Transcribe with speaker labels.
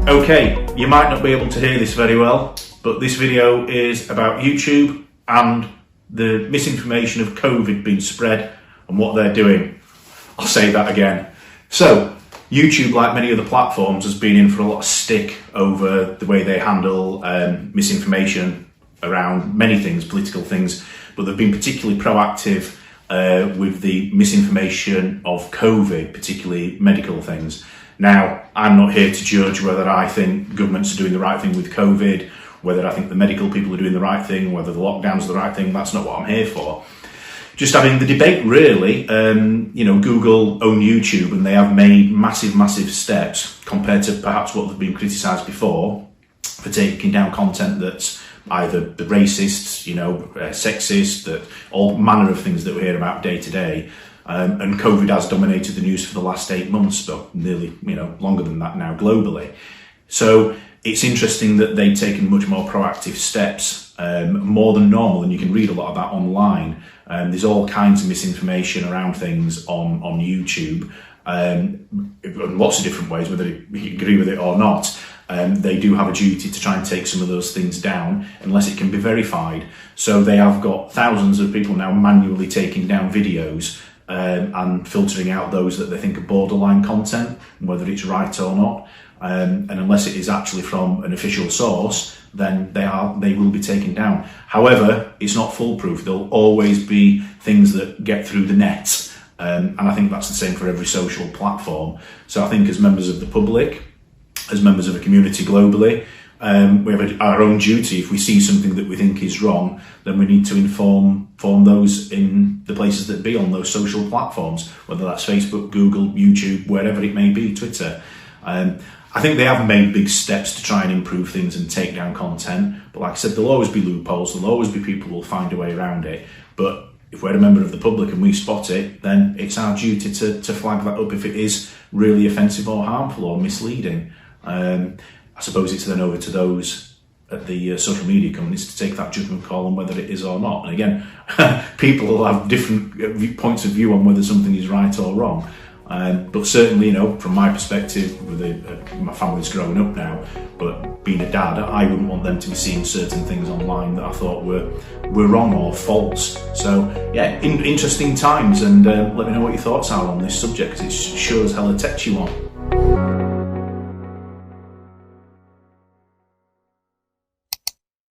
Speaker 1: Okay, you might not be able to hear this very well, but this video is about YouTube and the misinformation of COVID being spread and what they're doing. I'll say that again. So, YouTube, like many other platforms, has been in for a lot of stick over the way they handle misinformation around many things, political things, but they've been particularly proactive with the misinformation of COVID, particularly medical things. Now, I'm not here to judge whether I think governments are doing the right thing with COVID, whether I think the medical people are doing the right thing, whether the lockdowns are the right thing. That's not what I'm here for. Just having the debate, really. Google own YouTube, and they have made massive steps compared to perhaps what they've been criticised before for taking down content that's either the racists, sexist, that all manner of things that we hear about day to day. And COVID has dominated the news for the last 8 months, though nearly, longer than that now globally. So it's interesting that they've taken much more proactive steps, more than normal, and you can read a lot of that online. There's all kinds of misinformation around things on YouTube, in lots of different ways, whether you agree with it or not. They do have a duty to try and take some of those things down unless it can be verified. So they have got thousands of people now manually taking down videos and filtering out those that they think are borderline content, whether it's right or not. And unless it is actually from an official source, then they will be taken down. However, it's not foolproof. There'll always be things that get through the net. And I think that's the same for every social platform. So I think as members of the public, as members of a community globally, we have our own duty. If we see something that we think is wrong, then we need to inform those in the places that be on those social platforms, whether that's Facebook, Google, YouTube, wherever it may be, Twitter. I think they have made big steps to try and improve things and take down content. But like I said, there'll always be loopholes. There'll always be people who will find a way around it. But if we're a member of the public and we spot it, then it's our duty to flag that up if it is really offensive or harmful or misleading. I suppose it's then over to those at the social media companies to take that judgment call on whether it is or not. And again, people will have different points of view on whether something is right or wrong. But certainly, from my perspective, my family's grown up now, but being a dad, I wouldn't want them to be seeing certain things online that I thought were wrong or false. So yeah, interesting times, and let me know what your thoughts are on this subject, because it's sure as hell a touchy one.